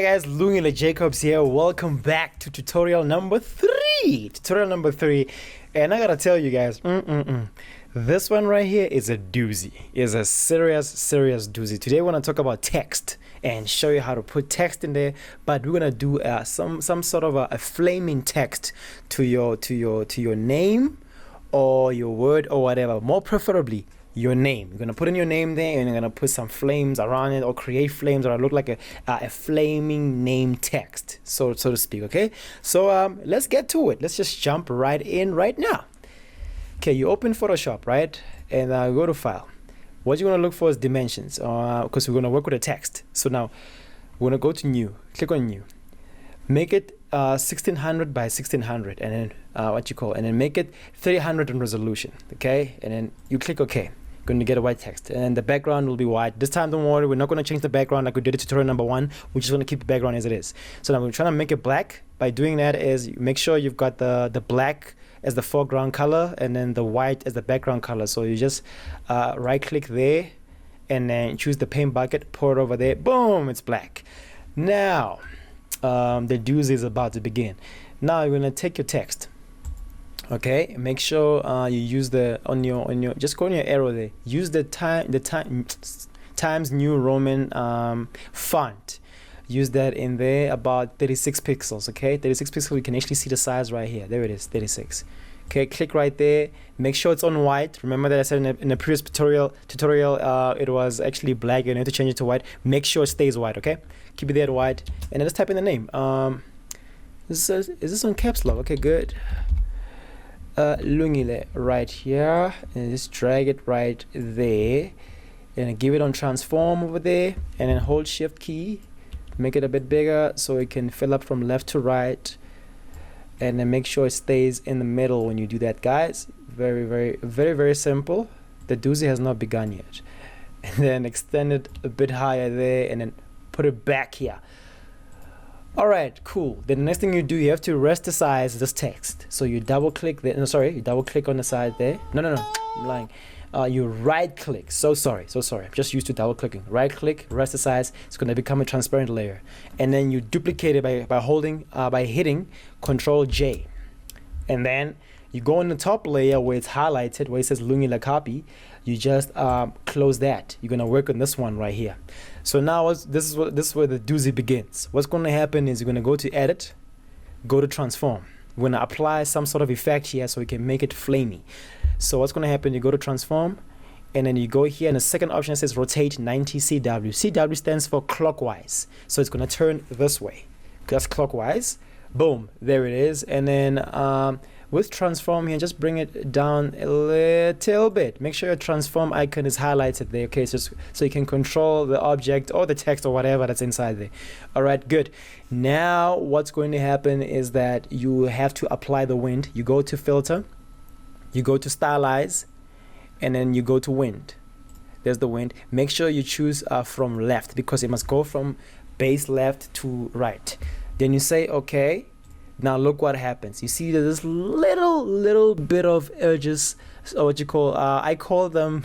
Hi guys, Lungile Jacobs here. Welcome back to tutorial number 3. And I gotta tell you guys, this one right here is a doozy. Is a serious doozy. Today we're gonna talk about text and show you how to put text in there. But we're gonna do some sort of a flaming text to your name or your word or whatever. More preferably your name. You're gonna put in your name there, and you're gonna put some flames around it, or create flames, or look like a flaming name text, so to speak. Okay, so let's get to it. Let's just jump right in right now. Okay, you open Photoshop, right, and go to File. What you're gonna look for is dimensions, because we're gonna work with a text. So now we're gonna go to New. Click on New. Make it 1600 by 1600, and then and then make it 300 in resolution. Okay, and then you click OK. Going to get a white text, and the background will be white. This time, don't worry, we're not going to change the background like we did in tutorial number 1. We're just going to keep the background as it is. So now we're trying to make it black. By doing that is make sure you've got the black as the foreground color and then the white as the background color. So you just right click there and then choose the paint bucket, pour it over there, boom, it's black. Now the doozy is about to begin. Now you're going to take your text. Okay, make sure you use on your just go on your arrow there. Use the Times New Roman font. Use that in there, about 36 pixels. Okay, 36 pixels. You can actually see the size right here. There it is, 36. Okay, click right there. Make sure it's on white. Remember that I said in the previous tutorial it was actually black. You need to change it to white. Make sure it stays white. Okay, keep it there at white, and then just type in the name. Is this on caps lock? Okay, good. Lungile right here, and just drag it right there, and give it on transform over there, and then hold shift key, make it a bit bigger so it can fill up from left to right, and then make sure it stays in the middle when you do that, guys. Very simple. The doozy has not begun yet. And then extend it a bit higher there, and then put it back here. Alright, cool. Then the next thing you do, you have to rasticize this text. So you double click there. No, sorry, you double click on the side there. No, I'm lying. You right click. So sorry. I'm just used to double clicking. Right click, rasticize. It's going to become a transparent layer. And then you duplicate it by hitting Control J. And then you go on the top layer where it's highlighted, where it says Lungile copy. You just close that. You're gonna work on this one right here. So now this is where the doozy begins. What's going to happen is you're gonna go to Edit, go to Transform. We're gonna apply some sort of effect here so we can make it flamey. So what's gonna happen? You go to Transform, and then you go here, and the second option says Rotate 90 CW. CW stands for clockwise. So it's gonna turn this way. That's clockwise. Boom, there it is. And then with transform here, just bring it down a little bit. Make sure your transform icon is highlighted there, okay, so you can control the object or the text or whatever that's inside there. All right, good. Now what's going to happen is that you have to apply the wind. You go to filter, you go to stylize, and then you go to wind. There's the wind. Make sure you choose from left, because it must go from base left to right. Then you say okay. Now look what happens. You see that this little bit of edges, or what you call I call them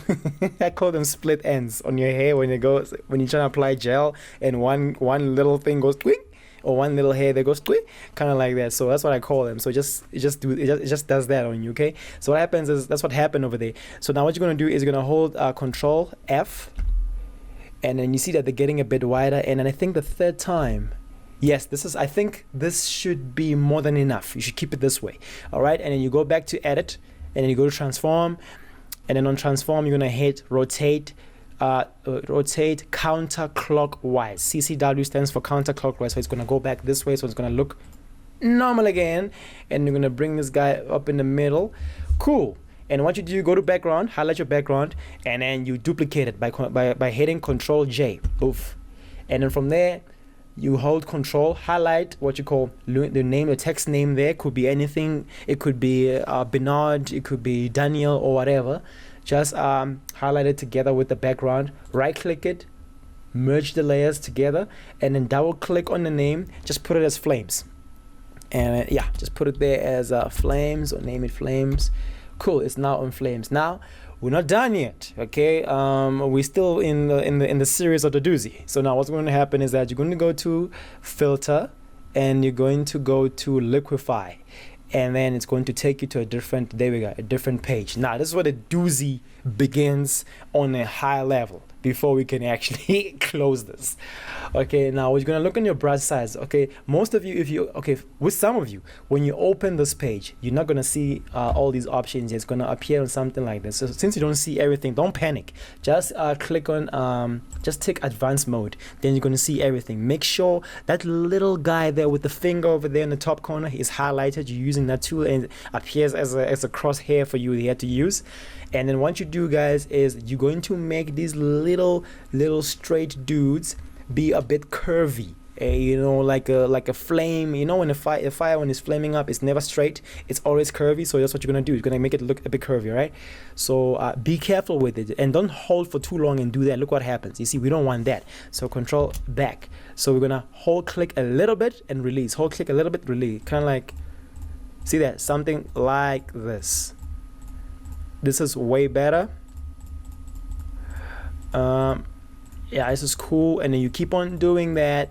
I call them split ends on your hair when you're trying to apply gel, and one little thing goes twing, or one little hair that goes twing, kind of like that. So that's what I call them. So it just does that on you. Okay. So what happens is that's what happened over there. So now what you're gonna do is you're gonna hold Control F, and then you see that they're getting a bit wider. And then I think the third time. Yes, I think this should be more than enough. You should keep it this way. All right, and then you go back to Edit, and then you go to Transform, and then on Transform you're gonna hit Rotate counterclockwise. CCW stands for counterclockwise, so it's gonna go back this way, so it's gonna look normal again, and you're gonna bring this guy up in the middle. Cool. And what you do, you go to background, highlight your background, and then you duplicate it by hitting Control J. Oof. And then from there, you hold Control, highlight what you call the name, the text name there. Could be anything. It could be Bernard, it could be Daniel, or whatever. Just highlight it together with the background. Right click it, merge the layers together, and then double click on the name. Just put it as Flames. And yeah, just put it there as Flames, or name it Flames. Cool, it's now on flames. Now we're not done yet, okay? We're still in the series of the Doozy. So now what's going to happen is that you're going to go to filter, and you're going to go to liquefy, and then it's going to take you to a different, there we go, a different page. Now this is where the Doozy begins on a high level before we can actually close this. Okay, now we're gonna look on your brush size. Okay, most of you, with some of you, when you open this page, you're not gonna see all these options. It's gonna appear on something like this. So since you don't see everything, don't panic. Just click on, just take advanced mode. Then you're gonna see everything. Make sure that little guy there with the finger over there in the top corner is highlighted. You're using that tool, and it appears as a crosshair for you here to use. And then what you do, guys, is you're going to make these little straight dudes be a bit curvy, you know, like a flame. You know, when the fire when it's flaming up, it's never straight, it's always curvy. So that's what you're gonna do. You're gonna make it look a bit curvy, right? So be careful with it, and don't hold for too long and do that. Look what happens. You see, we don't want that. So control back. So we're gonna hold click a little bit and release, hold click a little bit, release, kind of like, see that, something like this. This is way better. Yeah, this is cool. And then you keep on doing that,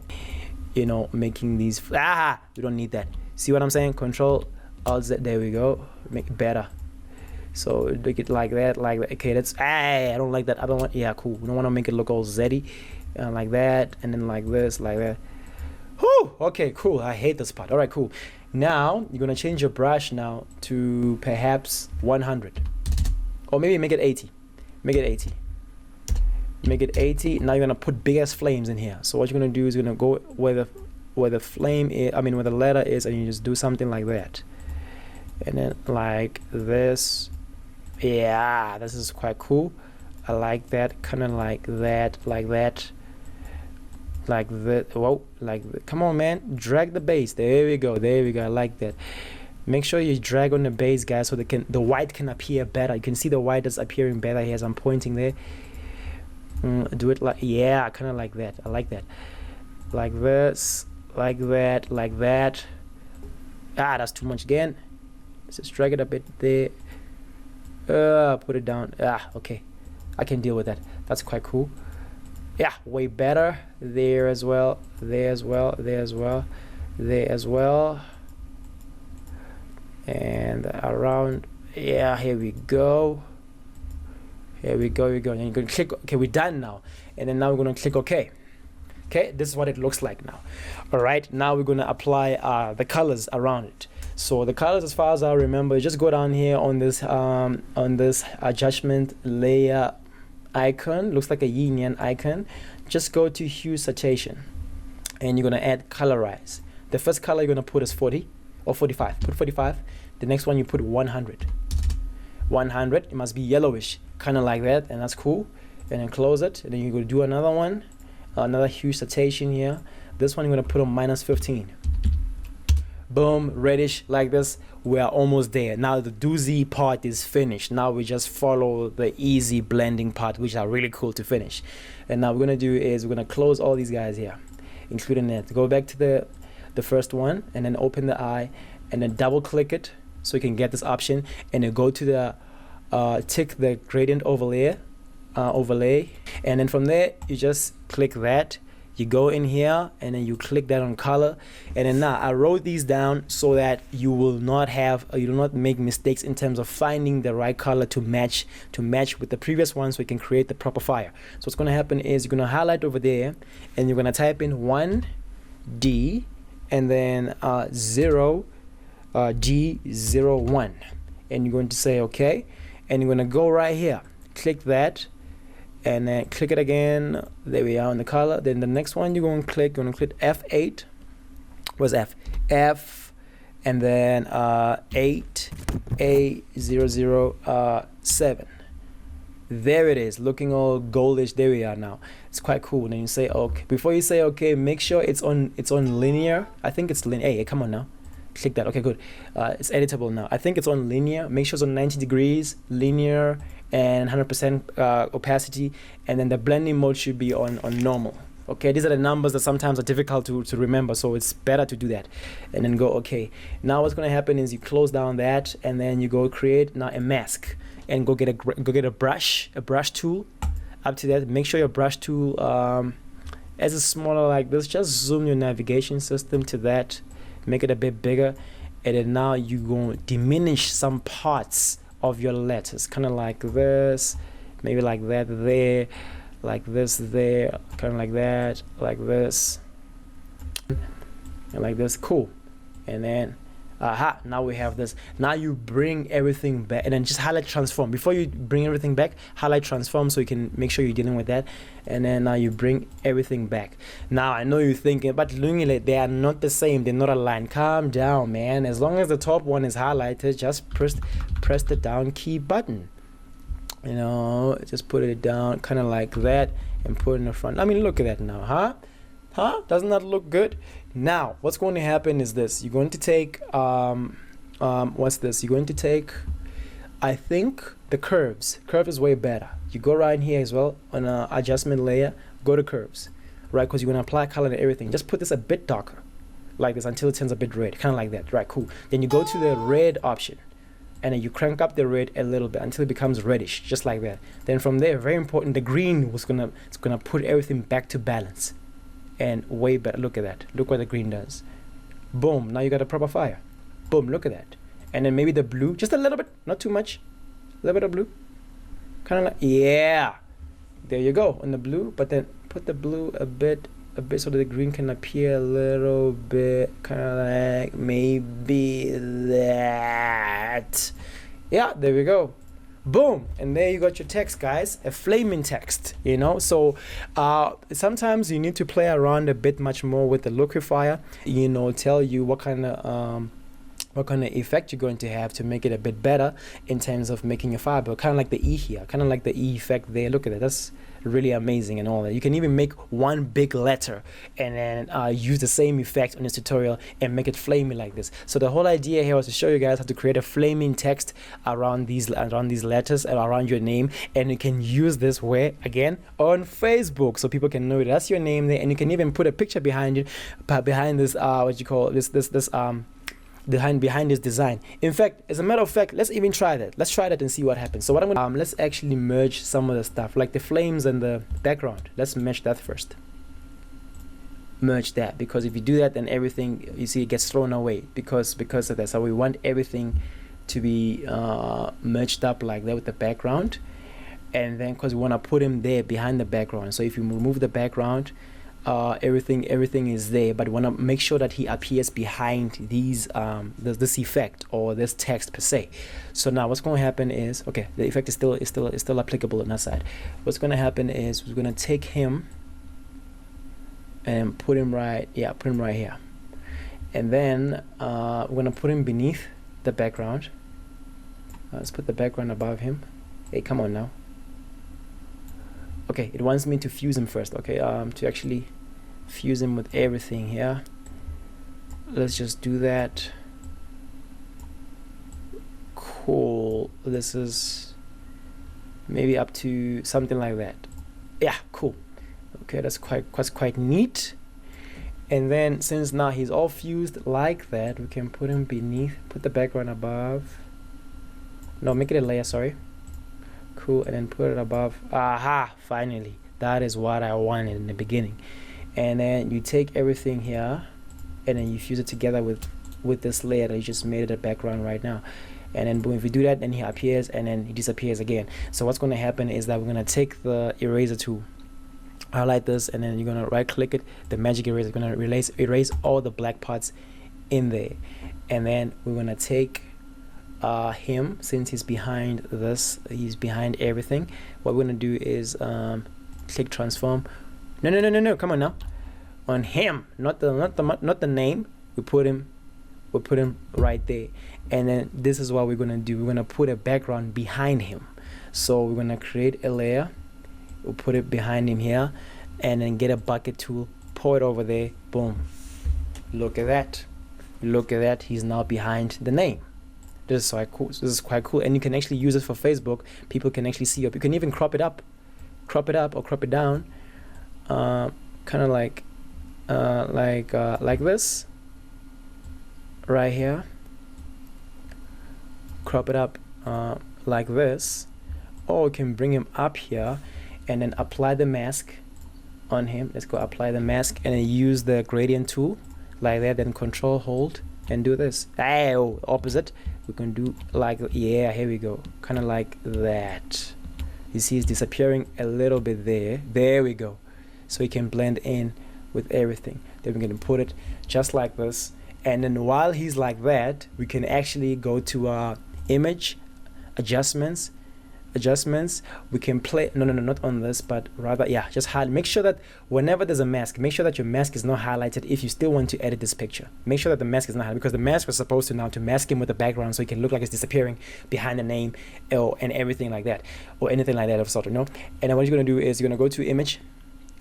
you know, making these, we don't need that. See what I'm saying? Control Alt Z, there we go, make it better. So make it like that, okay, that's, I don't like that. I don't want, yeah, cool, we don't want to make it look all zeddy, like that, and then like this, like that. Whew, okay, cool, I hate this part. All right, cool. Now you're gonna change your brush now to perhaps 100, or maybe make it 80. Make it 80. Make it 80. Now you're gonna put big ass flames in here. So what you're gonna do is you're gonna go where the flame is, where the letter is, and you just do something like that, and then like this. Yeah, this is quite cool. I like that. Kind of like that, like that, like that. Whoa, like that. Come on, man, drag the base. There we go, there we go. I like that. Make sure you drag on the base, guys, so the white can appear better. You can see the white is appearing better here as I'm pointing there. Do it like, yeah, kind of like that. I like that. Like this, like that, like that. That's too much again. Let's just drag it a bit there. Put it down. Okay, I can deal with that. That's quite cool. Yeah, way better. There as well, there as well, there as well, there as well, and around. Yeah, here we go. Here we go, here we go. And you're gonna click, okay, we're done now. And then now we're gonna click OK. Okay, this is what it looks like now. All right, now we're gonna apply the colors around it. So the colors, as far as I remember, just go down here on this adjustment layer icon. Looks like a yin yang icon. Just go to hue saturation, and you're gonna add colorize. The first color you're gonna put is 40 or 45. Put 45. The next one you put 100. 100. It must be yellowish, kind of like that, and that's cool. And then close it, and then you're gonna do another one, another hue saturation here. This one you're gonna put on -15. Boom, reddish like this. We are almost there. Now the Doozy part is finished. Now we just follow the easy blending part, which are really cool to finish. And now what we're gonna do is we're gonna close all these guys here, including that. Go back to the first one, and then open the eye, and then double click it so you can get this option, and then go to the tick the gradient overlay, and then from there you just click that. You go in here, and then you click that on color. And then now I wrote these down so that you will not make mistakes in terms of finding the right color to match with the previous one, so you can create the proper fire. So what's going to happen is you're going to highlight over there, and you're going to type in 1D and then 0 G01, and you're going to say okay, and you're going to go right here, click that, and then click it again. There we are on the color. Then the next one you're going to click F8. What's F? F, and then 8A007. There it is, looking all goldish. There we are now. It's quite cool. Then you say okay. Before you say okay, make sure it's on linear. I think it's linear. Hey, come on now. Click that. Okay, good. It's editable now. I think it's on linear. Make sure it's on 90 degrees, linear, and 100% opacity, and then the blending mode should be on normal. Okay, these are the numbers that sometimes are difficult to remember, so it's better to do that. And then go okay. Now what's going to happen is you close down that, and then you go create now a mask, and go get a brush tool. Up to that, make sure your brush tool as a smaller like this. Just zoom your navigation system to that, make it a bit bigger, and then now you go diminish some parts of your letters, kind of like this, maybe like that there, like this there, kind of like that, like this, and like this. Cool. And then now we have this. Now you bring everything back, and then just highlight transform. Before you bring everything back, highlight transform so you can make sure you're dealing with that. And then now you bring everything back. Now I know you're thinking, but Lungile, they are not the same, they're not aligned. Calm down, man. As long as the top one is highlighted, just press the down key button. You know, just put it down kind of like that and put it in the front. I mean, look at that now, huh? Doesn't that look good? Now what's going to happen is this. You're going to take what's this? You're going to take, I think, the curves. Curve is way better. You go right here as well on a adjustment layer, go to curves, right? Because you're going to apply color to everything. Just put this a bit darker like this until it turns a bit red, kind of like that, right? Cool. Then you go to the red option, and then you crank up the red a little bit until it becomes reddish, just like that. Then from there, very important, the green it's gonna put everything back to balance, and way better. Look at that. Look what the green does. Boom. Now you got a proper fire. Boom. Look at that. And then maybe the blue, just a little bit, not too much, a little bit of blue, kind of like, yeah. There you go on the blue. But then put the blue a bit so that the green can appear a little bit, kind of like maybe that. Yeah, there we go. Boom. And there you got your text, guys. A flaming text, you know. So sometimes you need to play around a bit much more with the liquefier, you know, tell you what kind of effect you're going to have to make it a bit better in terms of making a fiber. Kind of like the E here, kind of like the E effect there. Look at that. That's really amazing and all that. You can even make one big letter and then use the same effect on this tutorial and make it flaming like this. So the whole idea here was to show you guys how to create a flaming text around these letters and around your name, and you can use this where, again, on Facebook, so people can know that's your name there, and you can even put a picture behind it, behind this behind this design. In fact, as a matter of fact, let's even try that. Let's try that and see what happens. So what I'm gonna let's actually merge some of the stuff, like the flames and the background. Let's merge that first. Merge that, because if you do that, then everything, you see, it gets thrown away because of that. So we want everything to be merged up like that with the background, and then because we want to put him there behind the background. So if you remove the background, everything is there, but we want to make sure that he appears behind these this effect or this text per se. So now what's going to happen is, okay, the effect is still applicable on that side. What's going to happen is we're going to take him and put him right here, and then we're going to put him beneath the background. Let's put the background above him. Hey, come on now. Okay, it wants me to fuse him first. Okay, to actually fuse him with everything here. Let's just do that. Cool. This is maybe up to something like that. Yeah, cool. Okay, that's quite neat. And then since now he's all fused like that, we can put him beneath, put the background above. No, make it a layer, sorry. Cool, and then put it above. Aha, finally. That is what I wanted in the beginning. And then you take everything here and then you fuse it together with this layer that you just made it a background right now. And then boom, if you do that, then he appears and then he disappears again. So what's going to happen is that we're going to take the eraser tool, highlight this, and then you're going to right click it. The magic eraser is going to erase all the black parts in there. And then we're going to take him, since he's behind this, he's behind everything. What we're going to do is click transform. No, come on now. On him, not the name. We put him right there. And then this is what we're going to do. We're going to put a background behind him. So we're going to create a layer. We'll put it behind him here, and then get a bucket tool, pour it over there. Boom. Look at that. Look at that. He's now behind the name. This is quite cool. This is quite cool, and you can actually use it for Facebook. People can actually see it. You can even crop it up or crop it down. kind of like this right here. Crop it up like this, or we can bring him up here and then apply the mask on him. Let's go apply the mask and then use the gradient tool like that, then control hold and do this. Oh, opposite. We can do like, yeah, here we go, kind of like that. You see it's disappearing a little bit there. There we go. So you can blend in with everything. Then we're going to put it just like this, and then while he's like that, we can actually go to image adjustments. We can play, no, not on this, but rather, yeah, just hide. Make sure that whenever there's a mask, make sure that your mask is not highlighted. If you still want to edit this picture, make sure that the mask is not highlighted, because the mask was supposed to now to mask him with the background so it can look like it's disappearing behind the name and everything like that, or anything like that of sort, you know. And then what you're going to do is you're going to go to image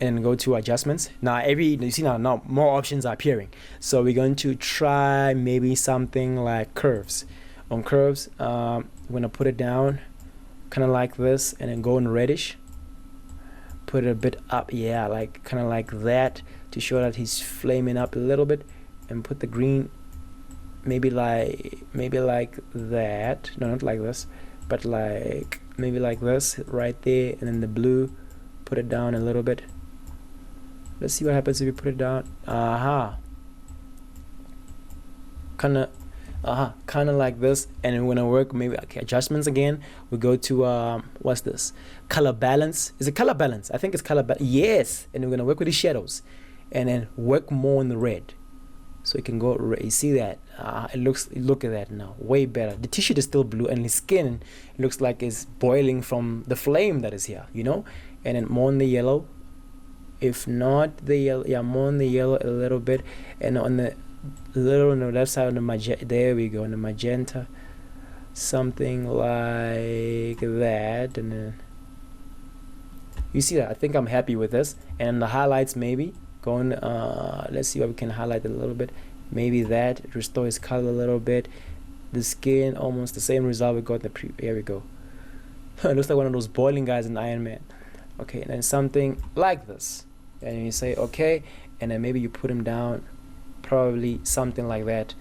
and go to adjustments. Now you see now more options are appearing, so we're going to try maybe something like curves. On curves, we're going to put it down kind of like this, and then go in reddish, put it a bit up, yeah, like kind of like that, to show that he's flaming up a little bit, and put the green maybe like that, no, not like this, but like maybe like this right there, and then the blue, put it down a little bit. Let's see what happens if you put it down. Kind of like this. And then we're gonna work maybe, okay, adjustments again. We go to what's this, color balance. Is it color balance? I think it's color balance. Yes. And we're gonna work with the shadows and then work more on the red, so you can go red. You see that look at that now, way better. The t-shirt is still blue and his skin looks like it's boiling from the flame that is here, you know. And then more on the yellow, if not the yellow, yeah, more on the yellow a little bit, and on the little on the left side of the magenta, there we go, on the magenta, something like that. And then you see that, I think I'm happy with this. And the highlights, maybe going let's see what we can highlight a little bit, maybe that, restore his color a little bit. The skin, almost the same result we got in the here we go. It looks like one of those boiling guys in Iron Man. Okay, and then something like this, and you say okay, and then maybe you put him down, probably something like that,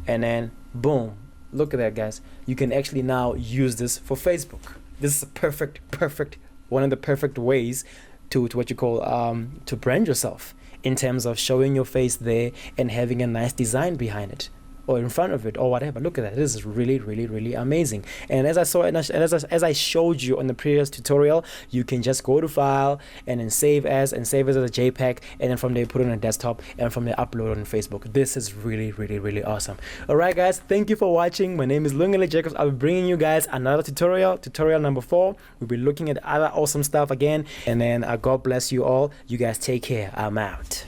and then boom, look at that, guys. You can actually now use this for Facebook. This is a perfect one of the perfect ways to what you call to brand yourself, in terms of showing your face there and having a nice design behind it or in front of it or whatever. Look at that. This is really amazing. And as I saw, and as I showed you on the previous tutorial, you can just go to file and then save as a JPEG, and then from there put it on a desktop, and from there upload on Facebook. This is really awesome. All right, guys, thank you for watching. My name is Lungile Jacobs. I'll be bringing you guys another tutorial number 4. We'll be looking at other awesome stuff again, and then God bless you all. You guys take care. I'm out.